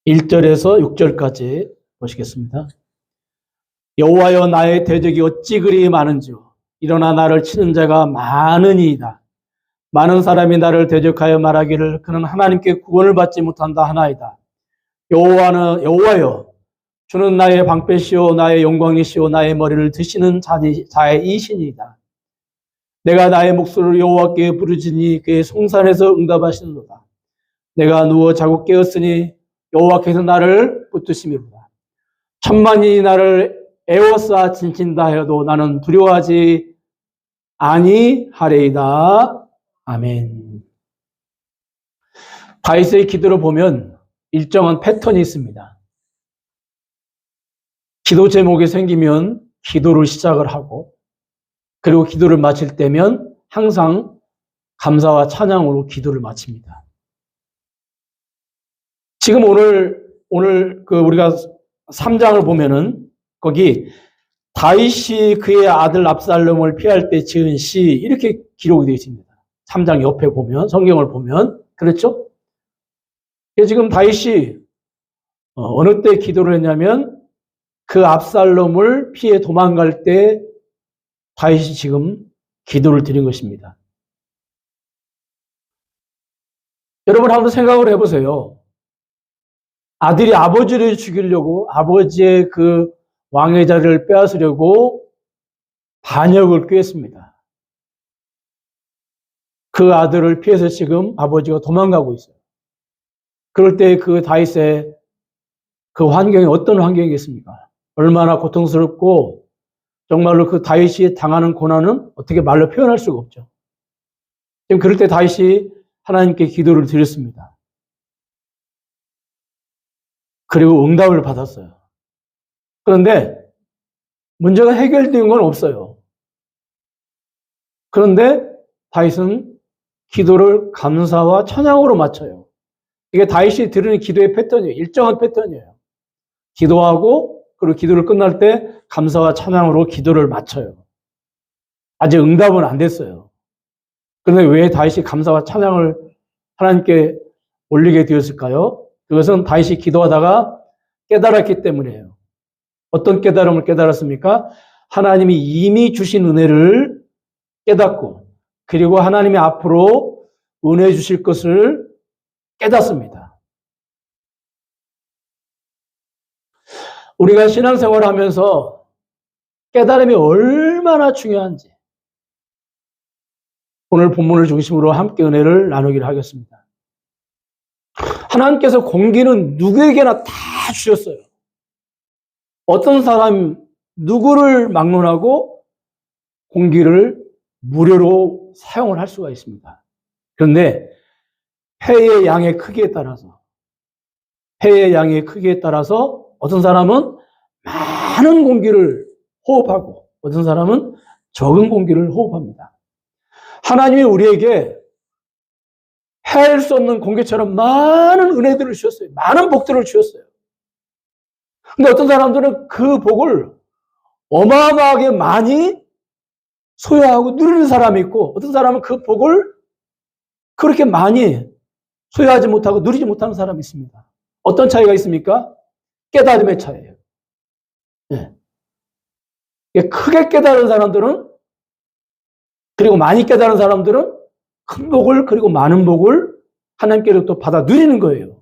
1절에서 6절까지 보시겠습니다. 여호와여 나의 대적이 어찌 그리 많은지요. 일어나 나를 치는 자가 많으니이다. 많은 사람이 나를 대적하여 말하기를 그는 하나님께 구원을 받지 못한다 하나이다. 여호와여 주는 나의 방패시오 나의 영광이시오 나의 머리를 드시는 자이시니이다. 내가 나의 목소리를 여호와께 부르짖니 그의 송산에서 응답하시는도다. 내가 누워 자고 깨었으니 여호와께서 나를 붙드심이로다. 천만이 나를 애워싸 진친다 해도 나는 두려워하지 아니하리이다. 아멘. 다윗의 기도를 보면 일정한 패턴이 있습니다. 기도 제목이 생기면 기도를 시작을 하고 그리고 기도를 마칠 때면 항상 감사와 찬양으로 기도를 마칩니다. 지금 오늘 우리가 3장을 보면은 거기 다윗이 그의 아들 압살롬을 피할 때 지은 시 이렇게 기록이 되어 있습니다. 3장 옆에 보면 성경을 보면 그렇죠? 지금 다윗이 어느 때 기도를 했냐면 그 압살롬을 피해 도망갈 때 다윗이 지금 기도를 드린 것입니다. 여러분 한번 생각을 해보세요. 아들이 아버지를 죽이려고 아버지의 그 왕의 자리를 빼앗으려고 반역을 꾀했습니다. 그 아들을 피해서 지금 아버지가 도망가고 있어요. 그럴 때 그 다윗의 그 환경이 어떤 환경이겠습니까? 얼마나 고통스럽고 정말로 그 다윗이 당하는 고난은 어떻게 말로 표현할 수가 없죠. 지금 그럴 때 다윗이 하나님께 기도를 드렸습니다. 그리고 응답을 받았어요. 그런데 문제가 해결된 건 없어요. 그런데 다윗은 기도를 감사와 찬양으로 마쳐요. 이게 다윗이 드리는 기도의 패턴이에요. 일정한 패턴이에요. 기도하고 그리고 기도를 끝날 때 감사와 찬양으로 기도를 마쳐요. 아직 응답은 안 됐어요. 그런데 왜 다윗이 감사와 찬양을 하나님께 올리게 되었을까요? 그것은 다윗이 기도하다가 깨달았기 때문이에요. 어떤 깨달음을 깨달았습니까? 하나님이 이미 주신 은혜를 깨닫고 그리고 하나님이 앞으로 은혜 주실 것을 깨닫습니다. 우리가 신앙생활을 하면서 깨달음이 얼마나 중요한지 오늘 본문을 중심으로 함께 은혜를 나누기를 하겠습니다. 하나님께서 공기는 누구에게나 다 주셨어요. 어떤 사람 누구를 막론하고 공기를 무료로 사용을 할 수가 있습니다. 그런데 폐의 양의 크기에 따라서 어떤 사람은 많은 공기를 호흡하고 어떤 사람은 적은 공기를 호흡합니다. 하나님이 우리에게 헤아릴 수 없는 공기처럼 많은 은혜들을 주셨어요. 많은 복들을 주셨어요. 근데 어떤 사람들은 그 복을 어마어마하게 많이 소유하고 누리는 사람이 있고 어떤 사람은 그 복을 그렇게 많이 소유하지 못하고 누리지 못하는 사람이 있습니다. 어떤 차이가 있습니까? 깨달음의 차이예요. 네. 크게 깨달은 사람들은 그리고 많이 깨달은 사람들은 큰 복을 그리고 많은 복을 하나님께로부터 받아 누리는 거예요.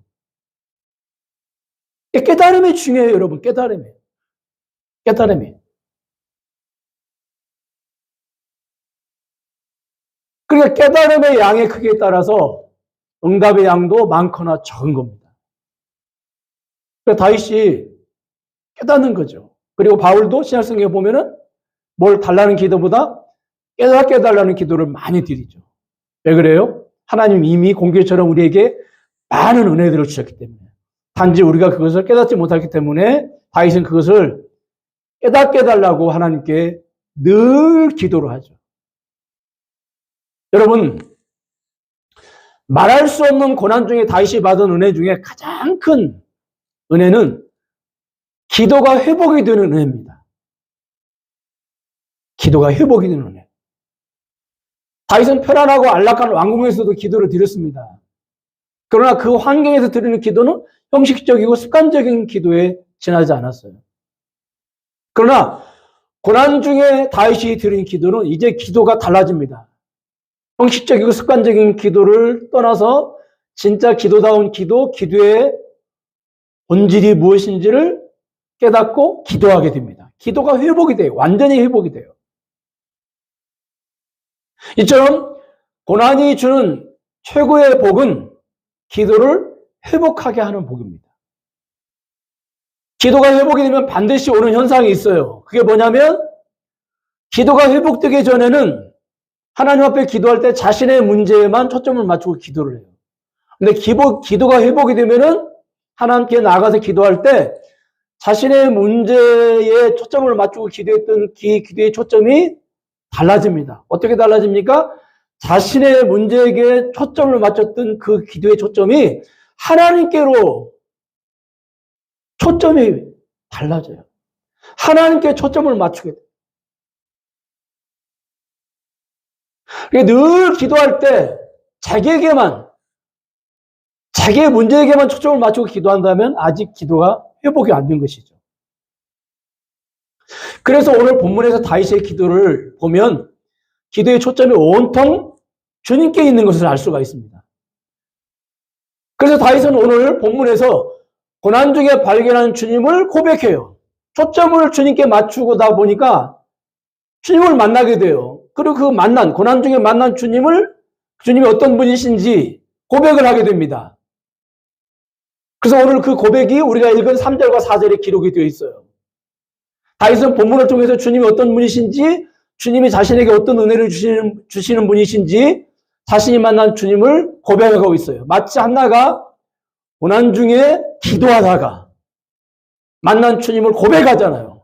깨달음이 중요해요, 여러분. 깨달음이. 그러니까 깨달음의 양의 크기에 따라서 응답의 양도 많거나 적은 겁니다. 그러니까 다윗이 깨닫는 거죠. 그리고 바울도 신약성경에 보면은 뭘 달라는 기도보다 깨닫게 해달라는 기도를 많이 드리죠. 왜 그래요? 하나님 이미 공기처럼 우리에게 많은 은혜들을 주셨기 때문에. 단지 우리가 그것을 깨닫지 못했기 때문에 다윗은 그것을 깨닫게 해달라고 하나님께 늘 기도를 하죠. 여러분, 말할 수 없는 고난 중에 다윗이 받은 은혜 중에 가장 큰 은혜는 기도가 회복이 되는 은혜입니다. 기도가 회복이 되는 은혜. 다윗은 편안하고 안락한 왕궁에서도 기도를 드렸습니다. 그러나 그 환경에서 드리는 기도는 형식적이고 습관적인 기도에 지나지 않았어요. 그러나 고난 중에 다윗이 드린 기도는 이제 기도가 달라집니다. 형식적이고 습관적인 기도를 떠나서 진짜 기도다운 기도, 기도의 본질이 무엇인지를 깨닫고 기도하게 됩니다. 기도가 회복이 돼요. 완전히 회복이 돼요. 이처럼 고난이 주는 최고의 복은 기도를 회복하게 하는 복입니다. 기도가 회복이 되면 반드시 오는 현상이 있어요. 그게 뭐냐면 기도가 회복되기 전에는 하나님 앞에 기도할 때 자신의 문제에만 초점을 맞추고 기도를 해요. 근데 기도가 회복이 되면은 하나님께 나가서 기도할 때 자신의 문제에 초점을 맞추고 기도했던 기도의 초점이 달라집니다. 어떻게 달라집니까? 자신의 문제에게 초점을 맞췄던 그 기도의 초점이 하나님께로 초점이 달라져요. 하나님께 초점을 맞추게 돼요. 늘 기도할 때 자기에게만, 자기의 문제에게만 초점을 맞추고 기도한다면 아직 기도가 회복이 안 된 것이죠. 그래서 오늘 본문에서 다윗의 기도를 보면 기도의 초점이 온통 주님께 있는 것을 알 수가 있습니다. 그래서 다윗은 오늘 본문에서 고난 중에 발견한 주님을 고백해요. 초점을 주님께 맞추고다 보니까 주님을 만나게 돼요. 그리고 그 고난 중에 만난 주님이 어떤 분이신지 고백을 하게 됩니다. 그래서 오늘 그 고백이 우리가 읽은 3절과 4절에 기록이 되어 있어요. 다윗은 본문을 통해서 주님이 어떤 분이신지, 주님이 자신에게 어떤 은혜를 주시는 분이신지, 자신이 만난 주님을 고백하고 있어요. 마치 한나가 고난 중에 기도하다가 만난 주님을 고백하잖아요.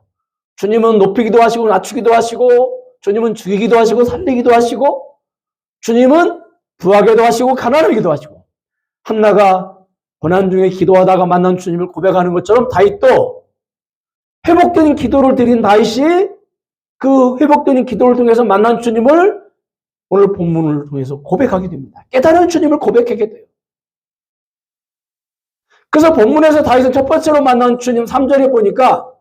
주님은 높이기도 하시고 낮추기도 하시고, 주님은 죽이기도 하시고 살리기도 하시고, 주님은 부하게도 하시고 가난하기도 하시고, 한나가 고난 중에 기도하다가 만난 주님을 고백하는 것처럼 다윗도 회복된 기도를 드린 다윗이 그 회복된 기도를 통해서 만난 주님을 오늘 본문을 통해서 고백하게 됩니다. 깨달은 주님을 고백하게 돼요. 그래서 본문에서 다윗은 첫 번째로 만난 주님 3절에 보니까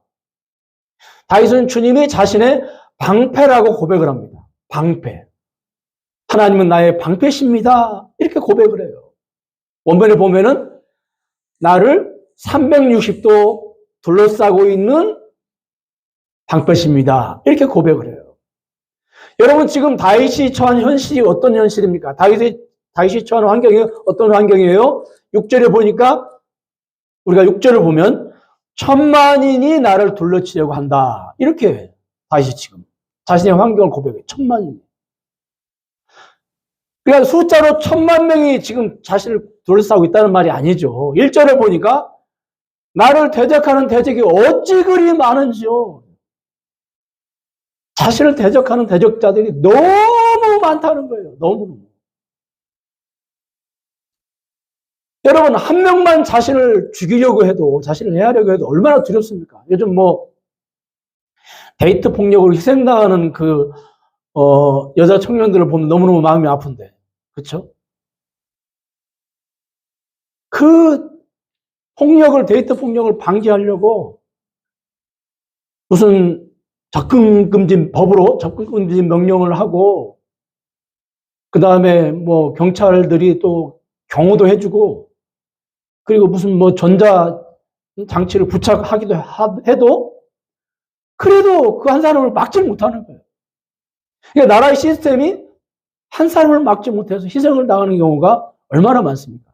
다윗은 주님이 자신의 방패라고 고백을 합니다. 방패. 하나님은 나의 방패십니다. 이렇게 고백을 해요. 원문에 보면은 나를 360도 둘러싸고 있는 방패십니다. 이렇게 고백을 해요. 여러분 지금 다윗이 처한 현실이 어떤 현실입니까? 다윗이 처한 환경이 어떤 환경이에요? 6절에 보니까 우리가 6절을 보면 천만인이 나를 둘러치려고 한다. 이렇게 다윗이 지금 자신의 환경을 고백해요. 천만인. 그러니까 숫자로 1000만 명이 지금 자신을 둘러싸고 있다는 말이 아니죠. 1절에 보니까 나를 대적하는 대적이 어찌 그리 많은지요. 자신을 대적하는 대적자들이 너무 많다는 거예요. 너무. 여러분 한 명만 자신을 죽이려고 해도 자신을 해하려고 해도 얼마나 두렵습니까? 요즘 데이트 폭력으로 희생당하는 여자 청년들을 보면 너무너무 마음이 아픈데 그렇죠? 그 데이트 폭력을 방지하려고 무슨 법으로 접근금지 명령을 하고 그 다음에 경찰들이 또 경호도 해주고 그리고 무슨 전자 장치를 부착하기도 해도 그래도 그 한 사람을 막지 못하는 거예요. 그러니까 나라의 시스템이 한 사람을 막지 못해서 희생을 당하는 경우가 얼마나 많습니까?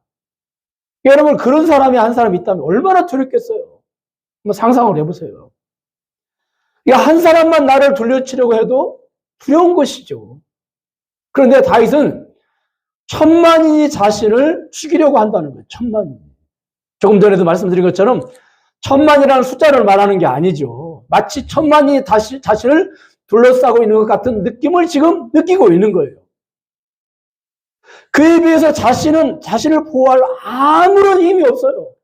여러분 그런 사람이 한 사람 있다면 얼마나 두렵겠어요. 한번 상상을 해보세요. 한 사람만 나를 둘러치려고 해도 두려운 것이죠. 그런데 다윗은 천만인이 자신을 죽이려고 한다는 거예요. 천만인. 조금 전에도 말씀드린 것처럼 천만이라는 숫자를 말하는 게 아니죠. 마치 천만이 자신을 둘러싸고 있는 것 같은 느낌을 지금 느끼고 있는 거예요. 그에 비해서 자신을 보호할 아무런 힘이 없어요.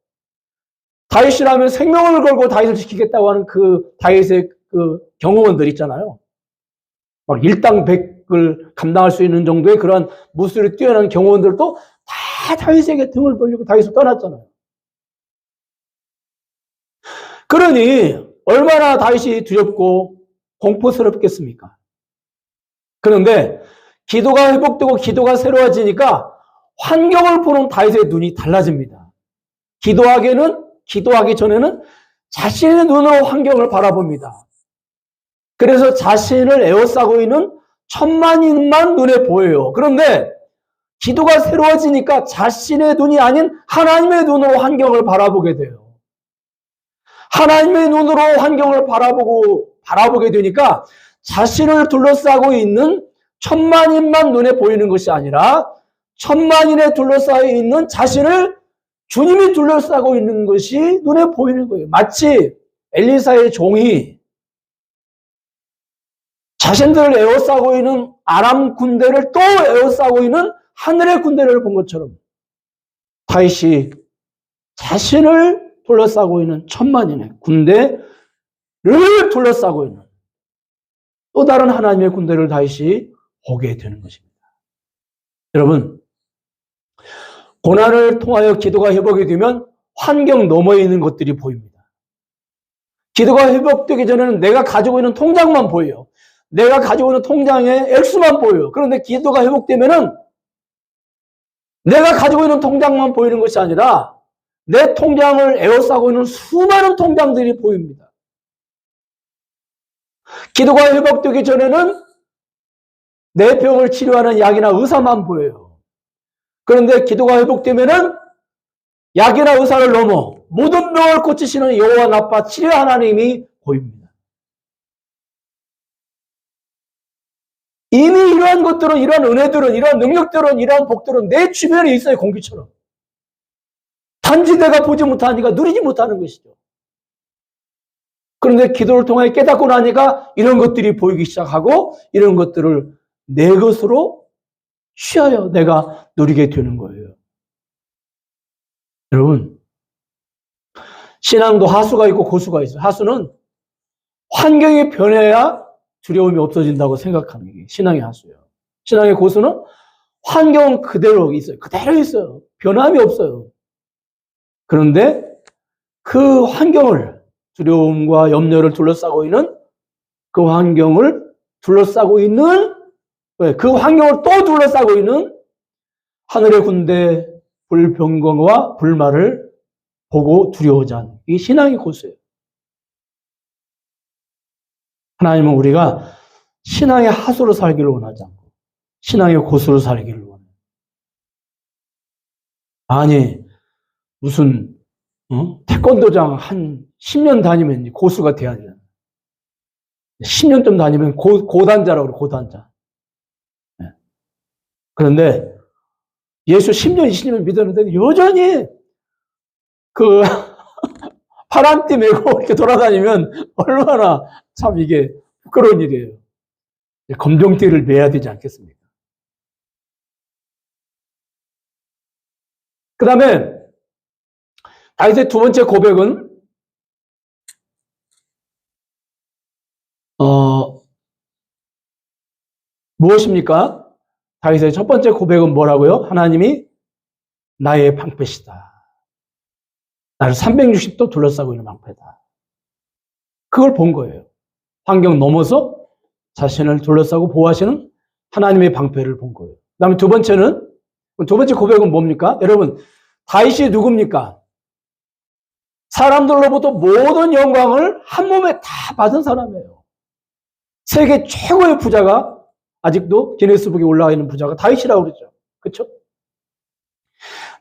다윗이라면 생명을 걸고 다윗을 지키겠다고 하는 그 다윗의 그 경호원들 있잖아요. 막 일당백을 감당할 수 있는 정도의 그런 무술이 뛰어난 경호원들도 다 다윗에게 등을 돌리고 다윗을 떠났잖아요. 그러니 얼마나 다윗이 두렵고 공포스럽겠습니까? 그런데 기도가 회복되고 기도가 새로워지니까 환경을 보는 다윗의 눈이 달라집니다. 기도하기 전에는 자신의 눈으로 환경을 바라봅니다. 그래서 자신을 에워싸고 있는 천만인만 눈에 보여요. 그런데 기도가 새로워지니까 자신의 눈이 아닌 하나님의 눈으로 환경을 바라보게 돼요. 하나님의 눈으로 환경을 바라보게 되니까 자신을 둘러싸고 있는 천만인만 눈에 보이는 것이 아니라 천만인에 둘러싸여 있는 자신을 주님이 둘러싸고 있는 것이 눈에 보이는 거예요. 마치 엘리사의 종이 자신들을 에워싸고 있는 아람 군대를 또 에워싸고 있는 하늘의 군대를 본 것처럼 다윗이 자신을 둘러싸고 있는 천만인의 군대를 둘러싸고 있는 또 다른 하나님의 군대를 다윗이 보게 되는 것입니다. 여러분, 고난을 통하여 기도가 회복이 되면 환경 너머에 있는 것들이 보입니다. 기도가 회복되기 전에는 내가 가지고 있는 통장만 보여요. 내가 가지고 있는 통장의 액수만 보여요. 그런데 기도가 회복되면은 내가 가지고 있는 통장만 보이는 것이 아니라 내 통장을 에워싸고 있는 수많은 통장들이 보입니다. 기도가 회복되기 전에는 내 병을 치료하는 약이나 의사만 보여요. 그런데 기도가 회복되면은 약이나 의사를 넘어 모든 병을 고치시는 여호와 라파 치료 하나님이 보입니다. 이미 이러한 것들은, 이러한 은혜들은, 이러한 능력들은, 이러한 복들은 내 주변에 있어요, 공기처럼. 단지 내가 보지 못하니까 누리지 못하는 것이죠. 그런데 기도를 통해 깨닫고 나니까 이런 것들이 보이기 시작하고 이런 것들을 내 것으로 취하여 내가 누리게 되는 거예요. 여러분, 신앙도 하수가 있고 고수가 있어요. 하수는 환경이 변해야 두려움이 없어진다고 생각하는 게 신앙의 하수예요. 신앙의 고수는 환경은 그대로 있어요. 그대로 있어요. 변함이 없어요. 그런데 그 환경을, 두려움과 염려를 둘러싸고 있는 그 환경을 둘러싸고 있는, 그 환경을 또 둘러싸고 있는 하늘의 군대 불평강과 불말을 보고 두려워하지 않는 이 신앙의 고수예요. 하나님은 우리가 신앙의 하수로 살기를 원하지 않고 신앙의 고수로 살기를 원해요. 아니 무슨 태권도장 한 10년 다니면 고수가 돼야 돼요. 10년 좀 다니면 고단자라고 그래요. 고단자. 그런데 예수 10년, 20년 믿었는데 여전히 그 파란띠 메고 이렇게 돌아다니면 얼마나 참 이게 부끄러운 일이에요. 검정띠를 매야 되지 않겠습니까? 그 다음에 다윗의 두 번째 고백은 무엇입니까? 다윗의 첫 번째 고백은 뭐라고요? 하나님이 나의 방패시다. 나를 360도 둘러싸고 있는 방패다. 그걸 본 거예요. 환경 넘어서 자신을 둘러싸고 보호하시는 하나님의 방패를 본 거예요. 그 다음에 두 번째 고백은 뭡니까? 여러분, 다윗이 누굽니까? 사람들로부터 모든 영광을 한 몸에 다 받은 사람이에요. 세계 최고의 부자가 아직도 기네스북에 올라와 있는 부자가 다윗이라고 그러죠. 그렇죠?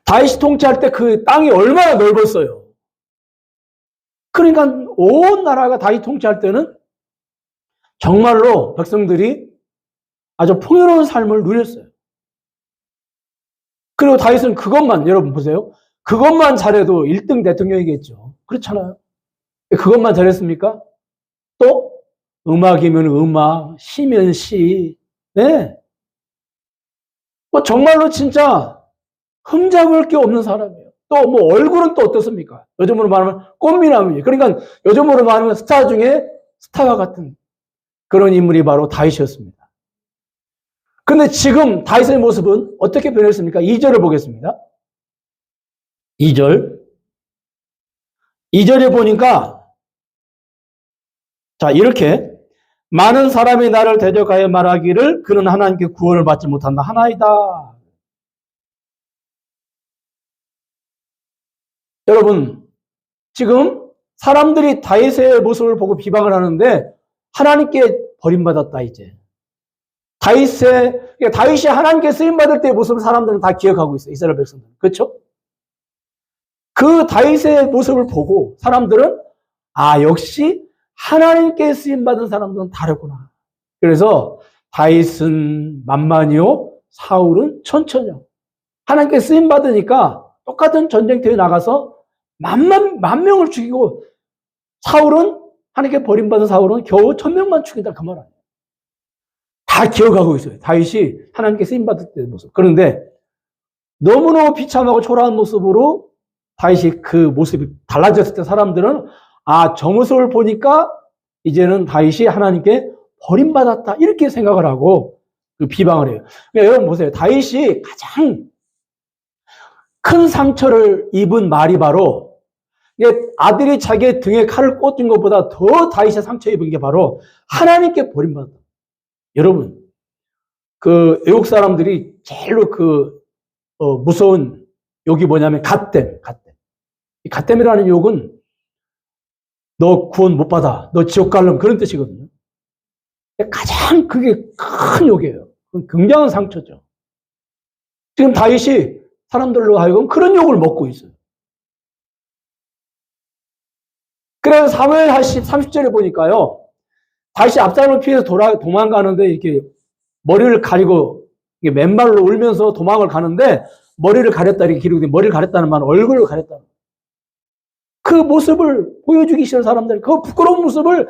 다윗이 통치할 때 그 땅이 얼마나 넓었어요. 그러니까 온 나라가 다윗 통치할 때는 정말로 백성들이 아주 풍요로운 삶을 누렸어요. 그리고 다윗은 그것만, 여러분 보세요. 그것만 잘해도 1등 대통령이겠죠. 그렇잖아요. 그것만 잘했습니까? 또 음악이면 음악, 시면 시, 네. 뭐 정말로 진짜 흠잡을 게 없는 사람이에요. 또 뭐 얼굴은 또 어떻습니까? 요즘으로 말하면 꽃미남이에요. 그러니까 요즘으로 말하면 스타 중에 스타와 같은 그런 인물이 바로 다윗이었습니다. 근데 지금 다윗의 모습은 어떻게 변했습니까? 2절을 보겠습니다. 2절. 2절에 보니까, 자, 이렇게, 많은 사람이 나를 대적하여 말하기를 그는 하나님께 구원을 받지 못한다 하나이다. 여러분, 지금 사람들이 다윗의 모습을 보고 비방을 하는데 하나님께 버림받았다 이제. 다윗이 하나님께 쓰임받을 때의 모습을 사람들은 다 기억하고 있어요. 이스라엘 백성들은. 그렇죠? 그 다윗의 모습을 보고 사람들은 역시 하나님께 쓰임받은 사람들은 다르구나. 그래서 다윗은 만만이요, 사울은 천천히요. 하나님께 쓰임받으니까 똑같은 전쟁터에 나가서 만 명을 죽이고 하나님께 버림받은 사울은 겨우 1000명만 죽인다 그 말 아니에요. 다 기억하고 있어요. 다윗이 하나님께 쓰임받을 때의 모습. 그런데 너무너무 비참하고 초라한 모습으로 다윗이 그 모습이 달라졌을 때 사람들은 저 모습을 보니까 이제는 다윗이 하나님께 버림받았다 이렇게 생각을 하고 그 비방을 해요. 그러니까 여러분 보세요. 다윗이 가장 큰 상처를 입은 말이 바로 아들이 자기의 등에 칼을 꽂은 것보다 더 다윗이 상처 입은 게 바로 하나님께 버림받았다. 여러분, 그 외국 사람들이 제일로 무서운 욕이 뭐냐면 갓댐. 이 갓댐이라는 욕은 너 구원 못 받아, 너 지옥 갈름 그런 뜻이거든요. 가장 그게 큰 욕이에요. 굉장한 상처죠. 지금 다윗이 사람들로 하여금 그런 욕을 먹고 있어요. 그래서 사무엘 30절에 보니까요, 다윗이 압살롬을 피해서 도망가는데 이렇게 머리를 가리고 맨발로 울면서 도망을 가는데 머리를 가렸다 이렇게 기록돼. 머리를 가렸다는 말은 얼굴을 가렸다. 그 모습을 보여주기 싫은 사람들, 그 부끄러운 모습을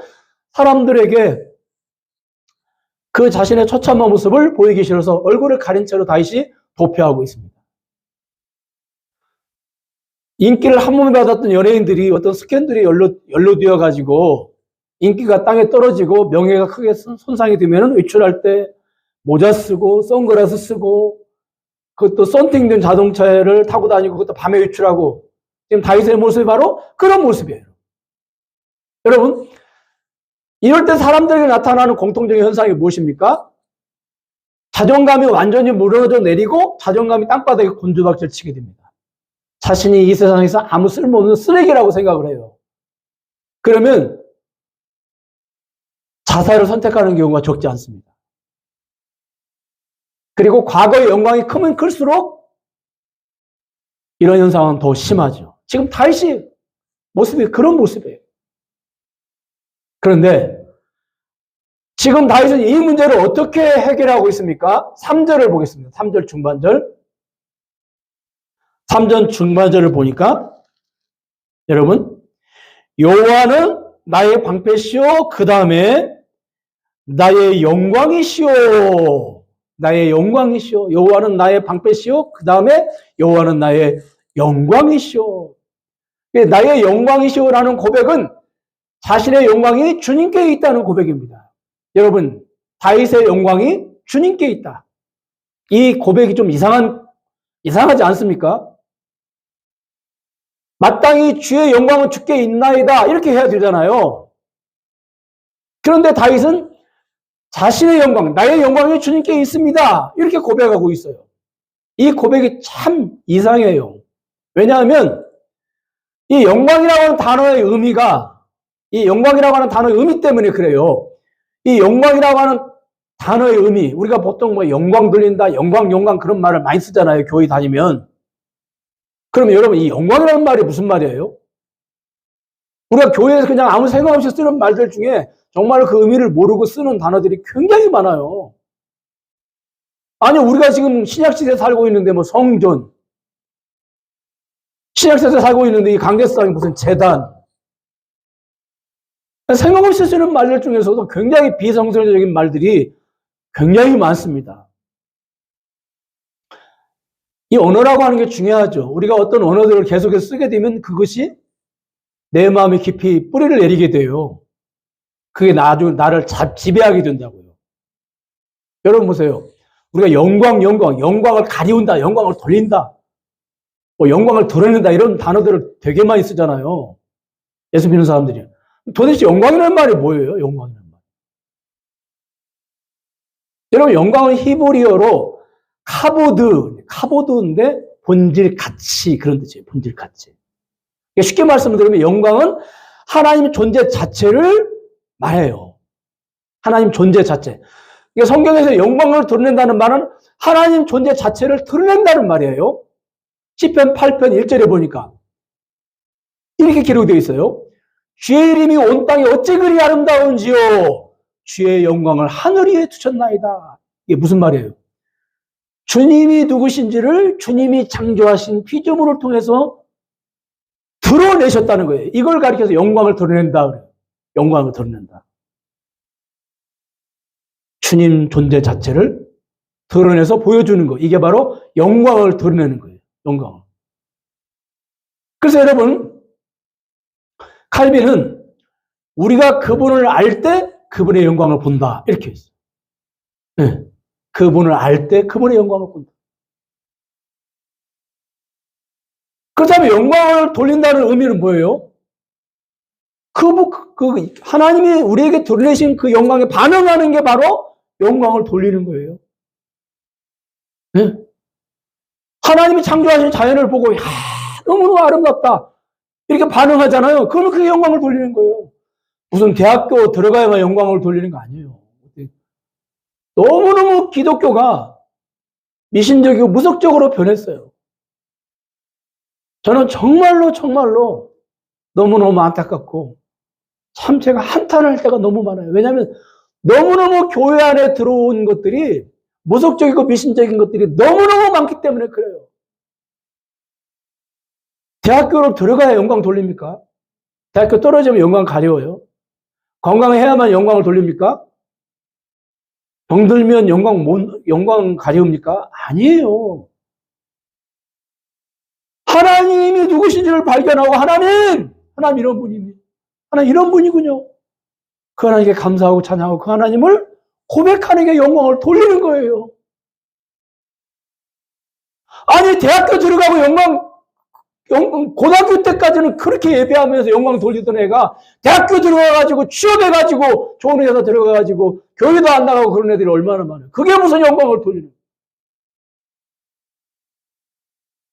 사람들에게 그 자신의 처참한 모습을 보이기 싫어서 얼굴을 가린 채로 다윗이 도피하고 있습니다. 인기를 한 몸에 받았던 연예인들이 어떤 스캔들이 연루되어 가지고 인기가 땅에 떨어지고 명예가 크게 손상이 되면 외출할 때 모자 쓰고 선글라스 쓰고 그것도 썬팅된 자동차를 타고 다니고 그것도 밤에 외출하고 지금 다윗의 모습이 바로 그런 모습이에요. 여러분, 이럴 때 사람들에게 나타나는 공통적인 현상이 무엇입니까? 자존감이 완전히 무너져 내리고 자존감이 땅바닥에 곤두박질 치게 됩니다. 자신이 이 세상에서 아무 쓸모없는 쓰레기라고 생각을 해요. 그러면 자살을 선택하는 경우가 적지 않습니다. 그리고 과거의 영광이 크면 클수록 이런 현상은 더 심하죠. 지금 다윗이 모습이 그런 모습이에요. 그런데 지금 다윗은 이 문제를 어떻게 해결하고 있습니까? 3절을 보겠습니다. 3절 중반절. 3절 중반절을 보니까 여러분, 여호와는 나의 방패시오, 그 다음에 나의 영광이시오. 나의 영광이시오. 여호와는 나의 방패시오. 그 다음에 여호와는 나의 영광이시오. 나의 영광이시오라는 고백은 자신의 영광이 주님께 있다는 고백입니다. 여러분, 다윗의 영광이 주님께 있다. 이 고백이 좀 이상하지 않습니까? 마땅히 주의 영광은 주께 있나이다. 이렇게 해야 되잖아요. 그런데 다윗은 자신의 영광, 나의 영광이 주님께 있습니다. 이렇게 고백하고 있어요. 이 고백이 참 이상해요. 왜냐하면 이 영광이라고 하는 단어의 의미가, 이 영광이라고 하는 단어의 의미 때문에 그래요. 이 영광이라고 하는 단어의 의미, 우리가 보통 뭐 영광 돌린다, 영광 그런 말을 많이 쓰잖아요. 교회 다니면. 그러면 여러분, 이 영광이라는 말이 무슨 말이에요? 우리가 교회에서 그냥 아무 생각 없이 쓰는 말들 중에 정말 그 의미를 모르고 쓰는 단어들이 굉장히 많아요. 아니, 우리가 지금 신약시대에 살고 있는데 뭐 성전, 신약시대에 살고 있는데 이 강대상이 무슨 제단, 생각 없이 쓰는 말들 중에서도 굉장히 비성서적인 말들이 굉장히 많습니다. 이 언어라고 하는 게 중요하죠. 우리가 어떤 언어들을 계속해서 쓰게 되면 그것이 내 마음에 깊이 뿌리를 내리게 돼요. 그게 나를 지배하게 된다고요. 여러분 보세요. 우리가 영광을 가리운다, 영광을 돌린다. 뭐 영광을 드러낸다 이런 단어들을 되게 많이 쓰잖아요. 예수 믿는 사람들이. 도대체 영광이라는 말이 뭐예요? 영광이라는 말. 여러분, 영광은 히브리어로 카보드인데 본질 가치 그런 뜻이에요. 본질 가치. 쉽게 말씀드리면 영광은 하나님의 존재 자체를 말해요. 하나님 존재 자체. 성경에서 영광을 드러낸다는 말은 하나님 존재 자체를 드러낸다는 말이에요. 시편 8편 1절에 보니까 이렇게 기록되어 있어요. 주의 이름이 온 땅에 어찌 그리 아름다운지요. 주의 영광을 하늘 위에 두셨나이다. 이게 무슨 말이에요? 주님이 누구신지를 주님이 창조하신 피조물을 통해서 드러내셨다는 거예요. 이걸 가리켜서 영광을 드러낸다 그래요. 영광을 드러낸다. 주님 존재 자체를 드러내서 보여주는 거. 이게 바로 영광을 드러내는 거예요. 영광을. 그래서 여러분, 칼빈은 우리가 그분을 알 때 그분의 영광을 본다. 이렇게 했어요. 네. 그분을 알 때 그분의 영광을 본다. 그렇다면 영광을 돌린다는 의미는 뭐예요? 하나님이 우리에게 드러내신 그 영광에 반응하는 게 바로 영광을 돌리는 거예요. 네? 하나님이 창조하신 자연을 보고, 야, 너무너무 아름답다. 이렇게 반응하잖아요. 그러면 그게 영광을 돌리는 거예요. 무슨 대학교 들어가야만 영광을 돌리는 거 아니에요. 너무너무 기독교가 미신적이고 무속적으로 변했어요. 저는 정말로 너무너무 안타깝고 참 제가 한탄할 때가 너무 많아요. 왜냐하면 너무너무 교회 안에 들어온 것들이 무속적이고 미신적인 것들이 너무너무 많기 때문에 그래요. 대학교로 들어가야 영광 돌립니까? 대학교 떨어지면 영광 가려워요. 건강해야만 영광을 돌립니까? 병들면 영광 가려웁니까? 아니에요. 하나님이 누구신지를 발견하고 하나님 이런 분이니. 하나님 이런 분이군요. 그 하나님께 감사하고 찬양하고 그 하나님을 고백하는 게 영광을 돌리는 거예요. 아니, 대학교 들어가고 고등학교 때까지는 그렇게 예배하면서 영광 돌리던 애가 대학교 들어가가지고 취업해가지고 좋은 회사 들어가가지고 교회도 안 나가고 그런 애들이 얼마나 많아요. 그게 무슨 영광을 돌리는 거예요.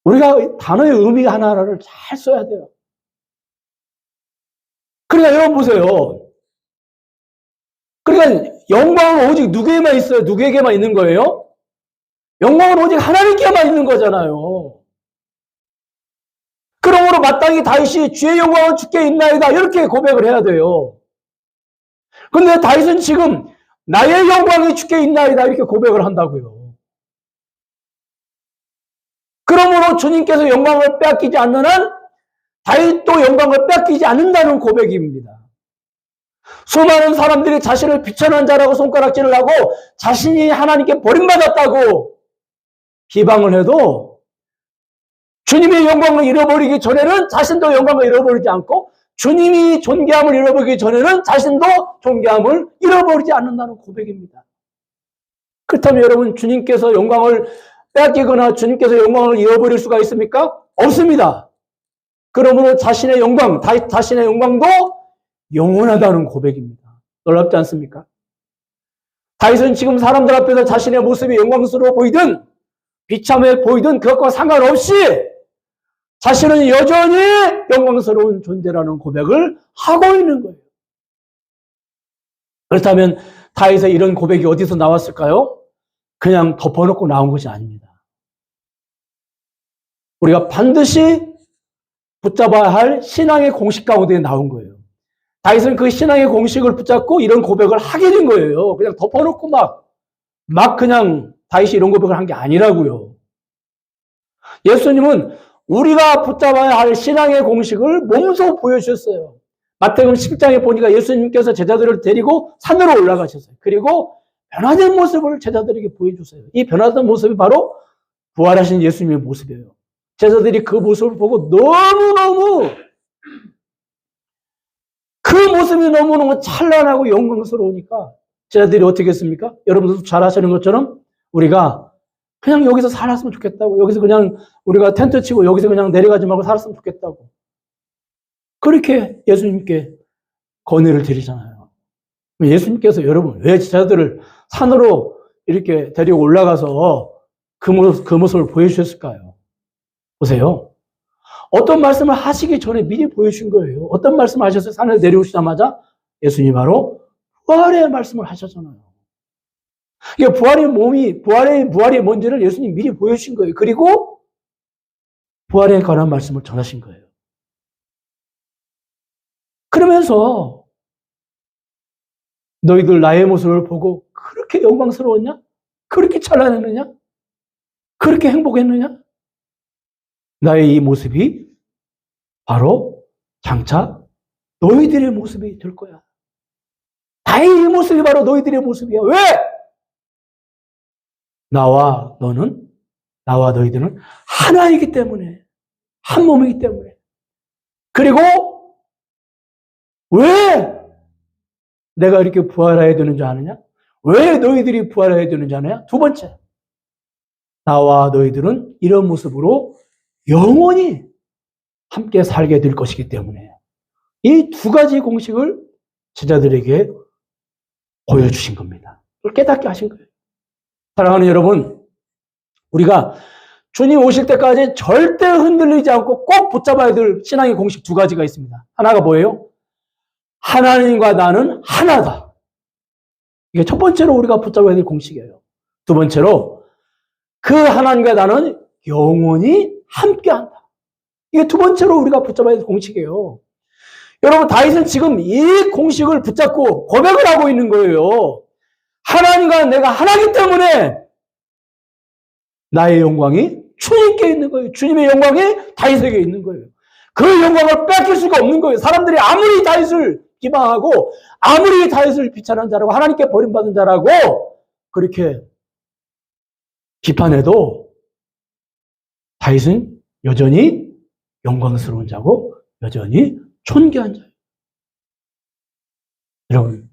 우리가 단어의 의미 하나하나를 잘 써야 돼요. 그러니까 여러분 보세요. 그러니까 영광은 오직 누구에게만 있어요? 누구에게만 있는 거예요? 영광은 오직 하나님께만 있는 거잖아요. 그러므로 마땅히 다윗이 주의 영광은 주께 있나이다 이렇게 고백을 해야 돼요. 그런데 다윗은 지금 나의 영광이 주께 있나이다 이렇게 고백을 한다고요. 그러므로 주님께서 영광을 빼앗기지 않는 한 다윗도 영광을 빼앗기지 않는다는 고백입니다. 수많은 사람들이 자신을 비천한 자라고 손가락질을 하고 자신이 하나님께 버림받았다고 비방을 해도 주님의 영광을 잃어버리기 전에는 자신도 영광을 잃어버리지 않고 주님이 존귀함을 잃어버리기 전에는 자신도 존귀함을 잃어버리지 않는다는 고백입니다. 그렇다면 여러분, 주님께서 영광을 빼앗기거나 주님께서 영광을 잃어버릴 수가 있습니까? 없습니다. 그러므로 자신의 영광도 영원하다는 고백입니다. 놀랍지 않습니까? 다윗은 지금 사람들 앞에서 자신의 모습이 영광스러워 보이든 비참해 보이든 그것과 상관없이 자신은 여전히 영광스러운 존재라는 고백을 하고 있는 거예요. 그렇다면 다윗의 이런 고백이 어디서 나왔을까요? 그냥 덮어놓고 나온 것이 아닙니다. 우리가 반드시 붙잡아야 할 신앙의 공식 가운데 나온 거예요. 다윗은 그 신앙의 공식을 붙잡고 이런 고백을 하게 된 거예요. 그냥 덮어놓고 막 그냥 다윗이 이런 고백을 한 게 아니라고요. 예수님은 우리가 붙잡아야 할 신앙의 공식을 몸소 보여주셨어요. 마태복음 10장에 보니까 예수님께서 제자들을 데리고 산으로 올라가셨어요. 그리고 변화된 모습을 제자들에게 보여주세요. 이 변화된 모습이 바로 부활하신 예수님의 모습이에요. 제자들이 그 모습을 보고 그 모습이 너무너무 찬란하고 영광스러우니까 제자들이 어떻게 했습니까? 여러분들도 잘 아시는 것처럼 우리가 그냥 여기서 살았으면 좋겠다고. 여기서 그냥 우리가 텐트 치고 여기서 그냥 내려가지 말고 살았으면 좋겠다고. 그렇게 예수님께 건의를 드리잖아요. 예수님께서 여러분 왜 제자들을 산으로 이렇게 데리고 올라가서 그 모습을 보여주셨을까요? 보세요. 어떤 말씀을 하시기 전에 미리 보여주신 거예요. 어떤 말씀을 하셨어요? 산에 내려오시자마자 예수님이 바로 부활의 말씀을 하셨잖아요. 이게 부활의 뭔지를 예수님이 미리 보여주신 거예요. 그리고 부활에 관한 말씀을 전하신 거예요. 그러면서 너희들 나의 모습을 보고 그렇게 영광스러웠냐? 그렇게 찬란했느냐? 그렇게 행복했느냐? 나의 이 모습이 바로 장차 너희들의 모습이 될 거야. 나의 이 모습이 바로 너희들의 모습이야. 왜? 나와 너희들은 하나이기 때문에, 한 몸이기 때문에. 그리고 왜 내가 이렇게 부활해야 되는 줄 아느냐? 왜 너희들이 부활해야 되는 줄 아느냐? 두 번째, 나와 너희들은 이런 모습으로 영원히 함께 살게 될 것이기 때문에 이 두 가지 공식을 제자들에게 보여주신 겁니다. 깨닫게 하신 거예요. 사랑하는 여러분, 우리가 주님 오실 때까지 절대 흔들리지 않고 꼭 붙잡아야 될 신앙의 공식 두 가지가 있습니다. 하나가 뭐예요? 하나님과 나는 하나다. 이게 첫 번째로 우리가 붙잡아야 될 공식이에요. 두 번째로 그 하나님과 나는 영원히 함께한다. 이게 두 번째로 우리가 붙잡아야 될 공식이에요. 여러분, 다윗은 지금 이 공식을 붙잡고 고백을 하고 있는 거예요. 하나님과 내가 하나이기 때문에 나의 영광이 주님께 있는 거예요. 주님의 영광이 다윗에게 있는 거예요. 그 영광을 뺏길 수가 없는 거예요. 사람들이 아무리 다윗을 기망하고 아무리 다윗을 비판한 자라고 하나님께 버림받은 자라고 그렇게 비판해도 다윗은 여전히 영광스러운 자고 여전히 존귀한 자예요. 여러분,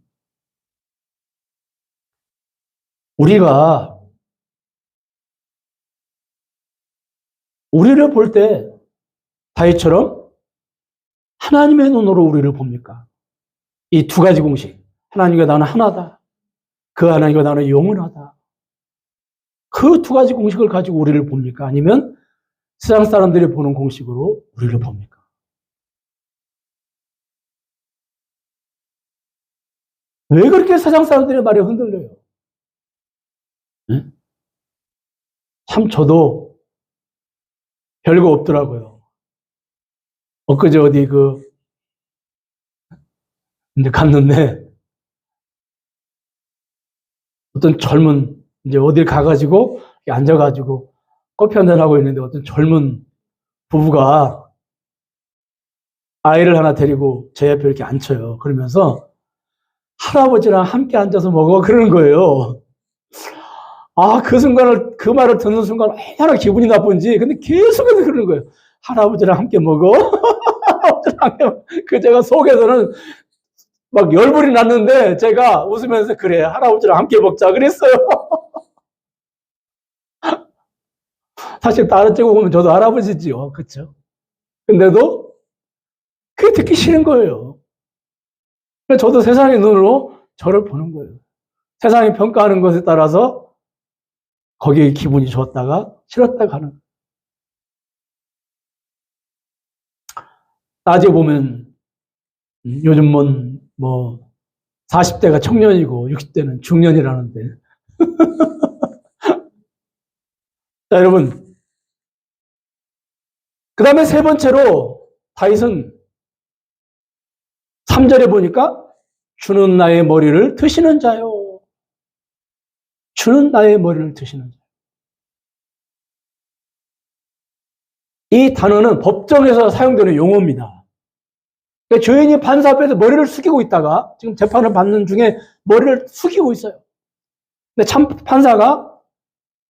우리를 볼 때 다윗처럼 하나님의 눈으로 우리를 봅니까? 이 두 가지 공식. 하나님과 나는 하나다. 그 하나님과 나는 영원하다. 그 두 가지 공식을 가지고 우리를 봅니까? 아니면 세상 사람들이 보는 공식으로 우리를 봅니까? 왜 그렇게 세상 사람들의 말에 흔들려요? 네? 참 저도 별거 없더라고요. 엊그제 어디 근데 갔는데 어떤 젊은 이제 어딜 가가지고 앉아가지고 커피 한잔 하고 있는데 어떤 젊은 부부가 아이를 하나 데리고 제 옆에 이렇게 앉혀요. 그러면서 할아버지랑 함께 앉아서 먹어 그러는 거예요. 아, 그 말을 듣는 순간 얼마나 기분이 나쁜지. 근데 계속해서 그러는 거예요. 할아버지랑 함께 먹어. 제가 속에서는 막 열불이 났는데 제가 웃으면서 그래, 할아버지랑 함께 먹자 그랬어요. 사실 다른 쪽으로 보면 저도 할아버지지요. 그렇죠? 근데도 그게 듣기 싫은 거예요. 저도 세상의 눈으로 저를 보는 거예요. 세상이 평가하는 것에 따라서 거기에 기분이 좋았다가 싫었다가 하는. 따져보면 요즘 뭐 40대가 청년이고 60대는 중년이라는데. 자, 여러분. 그 다음에 세 번째로 다윗은 3절에 보니까 주는 나의 머리를 드시는 자요. 주는 나의 머리를 드시는 자. 이 단어는 법정에서 사용되는 용어입니다. 그러니까 죄인이 판사 앞에서 머리를 숙이고 있다가 지금 재판을 받는 중에 머리를 숙이고 있어요. 근데 참 판사가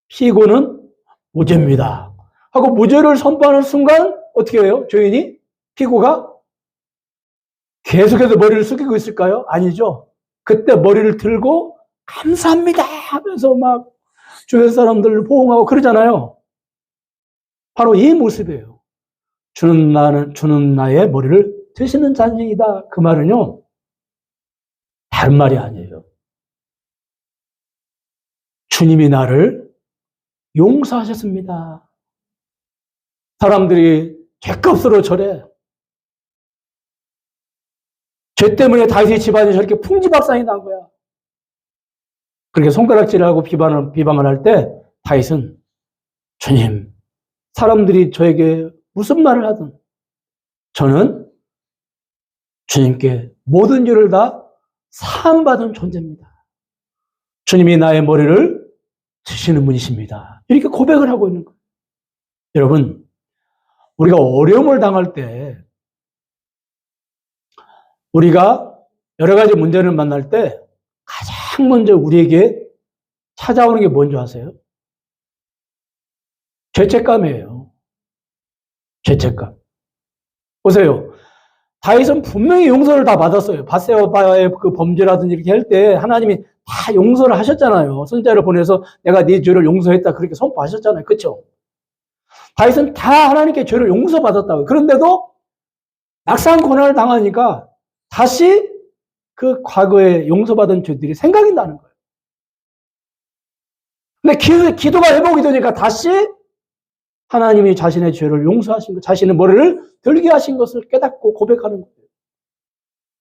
피고는 무죄입니다 하고 무죄를 선포하는 순간 어떻게 해요? 죄인이? 피고가? 계속해서 머리를 숙이고 있을까요? 아니죠. 그때 머리를 들고 감사합니다 하면서 막 주변 사람들 포옹하고 그러잖아요. 바로 이 모습이에요. 주는 나의 머리를 드시는 자녀이다. 그 말은요, 다른 말이 아니에요. 주님이 나를 용서하셨습니다. 사람들이 죄값으로 저래. 죄 때문에 다윗의 집안이 저렇게 풍지박산이 난 거야. 그렇게 손가락질하고 비방을 할 때 다윗은 주님, 사람들이 저에게 무슨 말을 하든 저는 주님께 모든 죄를 다 사함받은 존재입니다. 주님이 나의 머리를 드시는 분이십니다. 이렇게 고백을 하고 있는 거예요. 여러분, 우리가 어려움을 당할 때, 우리가 여러 가지 문제를 만날 때 가장 먼저 우리에게 찾아오는 게 뭔지 아세요? 죄책감이에요. 죄책감. 보세요. 다윗은 분명히 용서를 다 받았어요. 밧세바의 그 범죄라든지 이렇게 할 때 하나님이 다 용서를 하셨잖아요. 선지자를 보내서 내가 네 죄를 용서했다 그렇게 선포하셨잖아요. 그렇죠? 다윗은 다 하나님께 죄를 용서받았다고. 그런데도 막상 고난을 당하니까 다시 그 과거에 용서받은 죄들이 생각이 나는 거예요. 근데 기도가 회복이 되니까 다시 하나님이 자신의 죄를 용서하신 것, 자신의 머리를 들게 하신 것을 깨닫고 고백하는 거예요.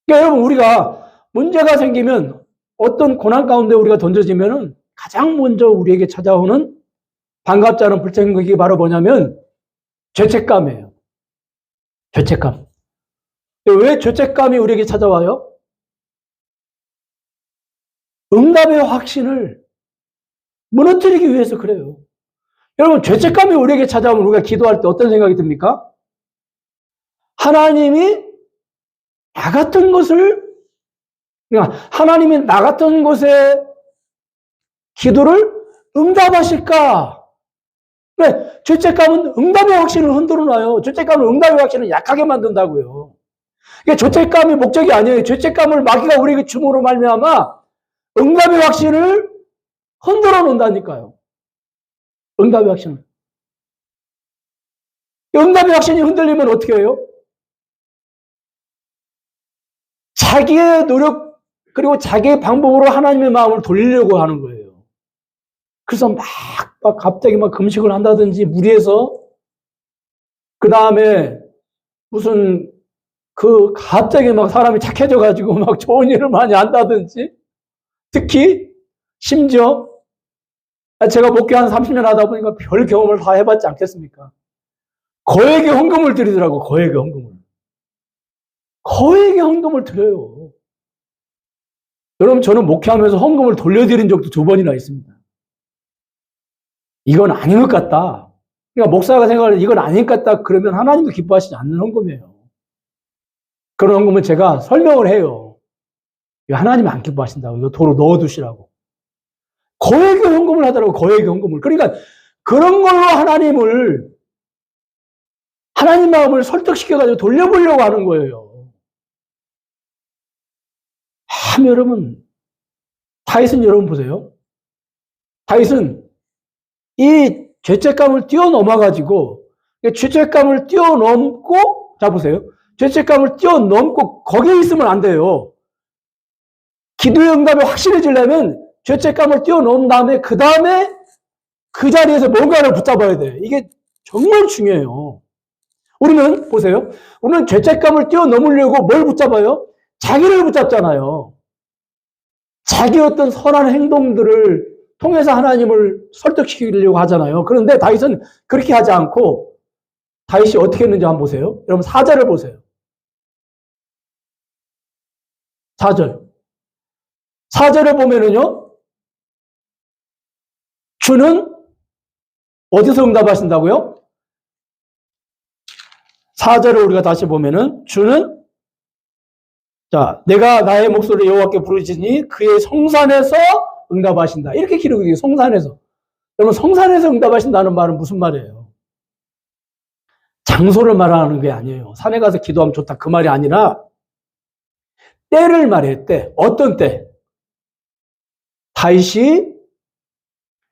그러니까 여러분, 우리가 문제가 생기면 어떤 고난 가운데 우리가 던져지면은 가장 먼저 우리에게 찾아오는 반갑지 않은 불행이 바로 뭐냐면 죄책감이에요. 죄책감. 왜 죄책감이 우리에게 찾아와요? 응답의 확신을 무너뜨리기 위해서 그래요. 여러분, 죄책감이 우리에게 찾아오면 우리가 기도할 때 어떤 생각이 듭니까? 하나님이 나 같은 것을, 그러니까 하나님이 나 같은 것에 기도를 응답하실까? 그래, 죄책감은 응답의 확신을 흔들어 놔요. 죄책감은 응답의 확신을 약하게 만든다고요. 이게 죄책감이 목적이 아니에요. 죄책감을 마귀가 우리에게 줌으로 말미암아 응답의 확신을 흔들어 놓는다니까요. 응답의 확신을. 응답의 확신이 흔들리면 어떻게 해요? 자기의 노력 그리고 자기의 방법으로 하나님의 마음을 돌리려고 하는 거예요. 그래서 막 갑자기 막 금식을 한다든지 무리해서 그 다음에 무슨 갑자기 막 사람이 착해져 가지고 막 좋은 일을 많이 한다든지 특히 심지어 제가 목회 한 30년 하다 보니까 별 경험을 다 해봤지 않겠습니까? 거액의 헌금을 드리더라고. 거액의 헌금을. 거액의 헌금을 드려요. 여러분, 저는 목회하면서 헌금을 돌려드린 적도 2번이나 있습니다. 이건 아닌 것 같다. 그러니까 목사가 생각할 때 이건 아닌 것 같다 그러면 하나님도 기뻐하시지 않는 헌금이에요. 그런 헌금은 제가 설명을 해요. 이거 하나님 안 기뻐하신다고. 이거 도로 넣어두시라고. 거액의 헌금을 하더라고. 거액의 헌금을. 그러니까 그런 걸로 하나님 마음을 설득시켜가지고 돌려보려고 하는 거예요. 여러분, 다윗은 여러분 보세요. 다윗은 이 죄책감을 뛰어넘어가지고, 죄책감을 뛰어넘고, 자 보세요. 죄책감을 뛰어넘고 거기에 있으면 안 돼요. 기도의 응답이 확실해지려면 죄책감을 뛰어넘은 다음에 그 다음에 그 자리에서 뭔가를 붙잡아야 돼요. 이게 정말 중요해요. 우리는 보세요. 우리는 죄책감을 뛰어넘으려고 뭘 붙잡아요? 자기를 붙잡잖아요. 자기 어떤 선한 행동들을 통해서 하나님을 설득시키려고 하잖아요. 그런데 다윗은 그렇게 하지 않고 다윗이 어떻게 했는지 한번 보세요. 여러분 4절을 보세요. 4절에 보면은요. 주는 어디서 응답하신다고요? 4절을 우리가 다시 보면은 주는 내가 나의 목소리를 여호와께 부르짖으니 그의 성산에서 응답하신다. 이렇게 기록이 돼요. 성산에서. 여러분 성산에서 응답하신다는 말은 무슨 말이에요? 장소를 말하는 게 아니에요. 산에 가서 기도하면 좋다 그 말이 아니라 때를 말해요. 때. 어떤 때? 다윗이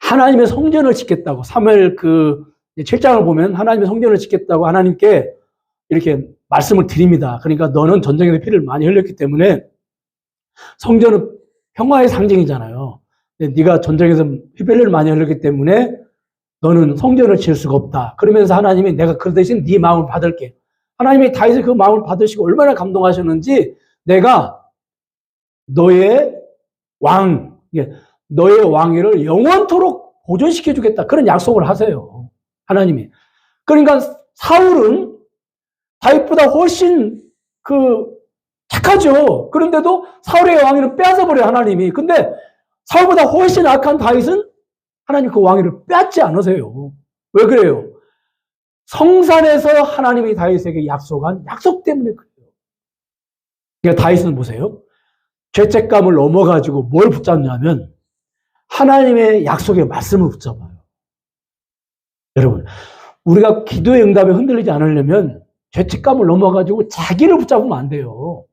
하나님의 성전을 짓겠다고, 사무엘 7장을 보면 하나님의 성전을 짓겠다고 하나님께 이렇게 말씀을 드립니다. 그러니까 너는 전쟁에서 피를 많이 흘렸기 때문에 성전은 평화의 상징이잖아요. 네가 전쟁에서 피를 많이 흘렸기 때문에 너는 성전을 지을 수가 없다. 그러면서 하나님이 내가 그 대신 네 마음을 받을게. 하나님이 다윗의 그 마음을 받으시고 얼마나 감동하셨는지 내가 너의 너의 왕위를 영원토록 보존시켜 주겠다. 그런 약속을 하세요. 하나님이. 그러니까 사울은 다윗보다 훨씬 착하죠. 그런데도 사울의 왕위를 빼앗아 버려요, 하나님이. 근데 사울보다 훨씬 악한 다윗은 하나님 그 왕위를 빼앗지 않으세요. 왜 그래요? 성산에서 하나님이 다윗에게 약속한 약속 때문에 그래요. 그러니까 다윗은 보세요. 죄책감을 넘어가지고 뭘 붙잡냐면 하나님의 약속의 말씀을 붙잡아요. 여러분, 우리가 기도의 응답에 흔들리지 않으려면 죄책감을 넘어가지고 자기를 붙잡으면 안 돼요.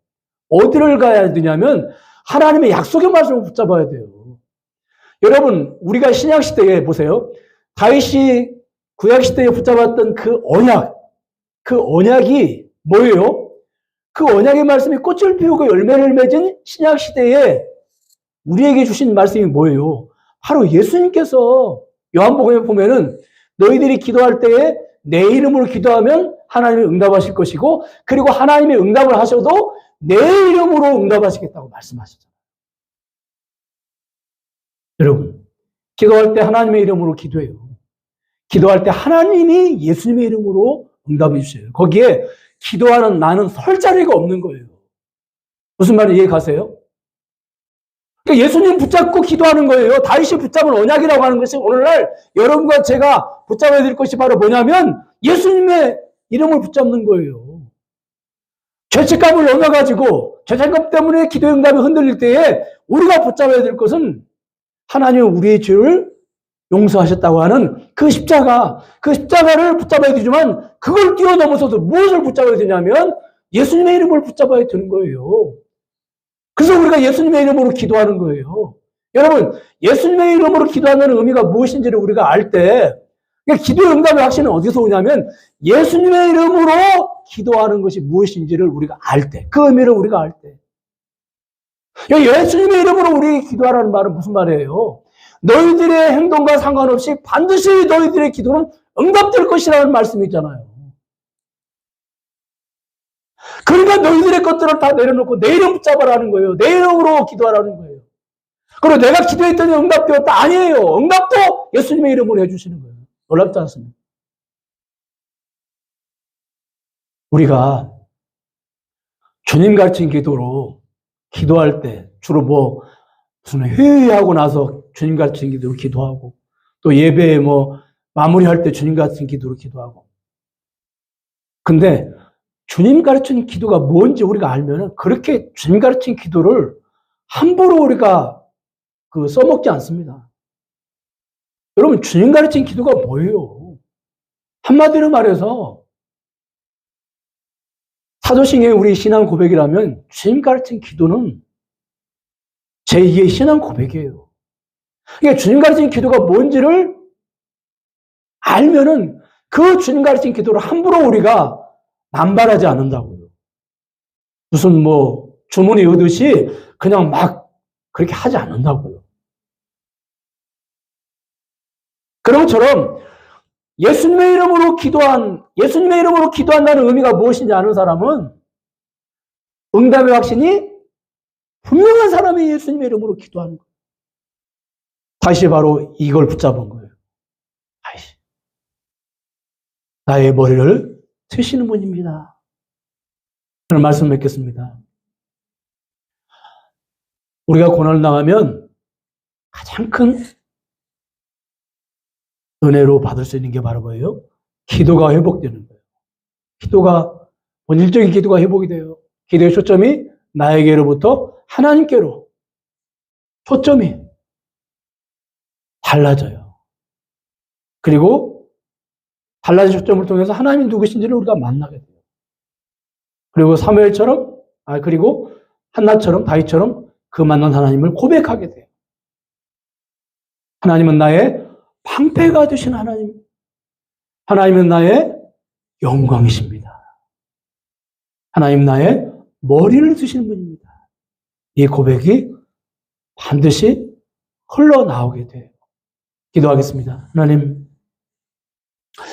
어디를 가야 되냐면 하나님의 약속의 말씀을 붙잡아야 돼요. 여러분, 우리가 신약시대에 보세요. 다윗이 구약시대에 붙잡았던 그 언약이 뭐예요? 그 언약의 말씀이 꽃을 피우고 열매를 맺은 신약시대에 우리에게 주신 말씀이 뭐예요? 바로 예수님께서 요한복음에 보면은 너희들이 기도할 때에 내 이름으로 기도하면 하나님이 응답하실 것이고, 그리고 하나님이 응답을 하셔도 내 이름으로 응답하시겠다고 말씀하시잖아요. 여러분, 기도할 때 하나님의 이름으로 기도해요. 기도할 때 하나님이 예수님의 이름으로 응답해 주세요. 거기에 기도하는 나는 설 자리가 없는 거예요. 무슨 말인지 이해 가세요? 그러니까 예수님 붙잡고 기도하는 거예요. 다윗이 붙잡은 언약이라고 하는 것이 오늘날 여러분과 제가 붙잡아야 될 것이 바로 뭐냐면 예수님의 이름을 붙잡는 거예요. 죄책감을 넘어가지고 죄책감 때문에 기도 응답이 흔들릴 때에 우리가 붙잡아야 될 것은 하나님은 우리의 죄를 용서하셨다고 하는 그 십자가를 붙잡아야 되지만 그걸 뛰어넘어서도 무엇을 붙잡아야 되냐면 예수님의 이름을 붙잡아야 되는 거예요. 그래서 우리가 예수님의 이름으로 기도하는 거예요. 여러분, 예수님의 이름으로 기도한다는 의미가 무엇인지를 우리가 알 때, 기도의 응답의 확신은 어디서 오냐면 예수님의 이름으로 기도하는 것이 무엇인지를 우리가 알 때, 그 의미를 우리가 알 때. 예수님의 이름으로 우리 기도하라는 말은 무슨 말이에요? 너희들의 행동과 상관없이 반드시 너희들의 기도는 응답될 것이라는 말씀이잖아요. 그러니까 너희들의 것들을 다 내려놓고 내 이름 붙잡아라는 거예요. 내 이름으로 기도하라는 거예요. 그리고 내가 기도했더니 응답되었다. 아니에요. 응답도 예수님의 이름으로 해주시는 거예요. 놀랍지 않습니까? 우리가 주님 가르친 기도로 기도할 때 주로 무슨 회의하고 나서 주님 가르친 기도로 기도하고 또 예배에 마무리할 때 주님 가르친 기도로 기도하고. 근데 주님 가르친 기도가 뭔지 우리가 알면은 그렇게 주님 가르친 기도를 함부로 우리가 써먹지 않습니다. 여러분, 주님 가르친 기도가 뭐예요? 한마디로 말해서 사도신경의 우리 신앙 고백이라면 주님 가르친 기도는 제2의 신앙 고백이에요. 그러니까 주님 가르친 기도가 뭔지를 알면은 그 주님 가르친 기도를 함부로 우리가 남발하지 않는다고요. 무슨 주문이 오듯이 그냥 막 그렇게 하지 않는다고요. 그런 것처럼 예수님의 이름으로 기도한다는 의미가 무엇인지 아는 사람은 응답의 확신이 분명한 사람이 예수님의 이름으로 기도하는 거예요. 다시 바로 이걸 붙잡은 거예요. 다시. 나의 머리를 트시는 분입니다. 그런 말씀 맺겠습니다. 우리가 고난을 당하면 가장 큰 은혜로 받을 수 있는 게 바로 뭐예요? 기도가 회복되는 거예요. 본질적인 기도가 회복이 돼요. 기도의 초점이 나에게로부터 하나님께로 초점이 달라져요. 그리고 달라진 초점을 통해서 하나님이 누구신지를 우리가 만나게 돼요. 그리고 사무엘처럼, 그리고 한나처럼, 다윗처럼 그 만난 하나님을 고백하게 돼요. 하나님은 나의 방패가 되신 하나님. 하나님은 나의 영광이십니다. 하나님 나의 머리를 드시는 분입니다. 이 고백이 반드시 흘러나오게 돼요. 기도하겠습니다. 하나님,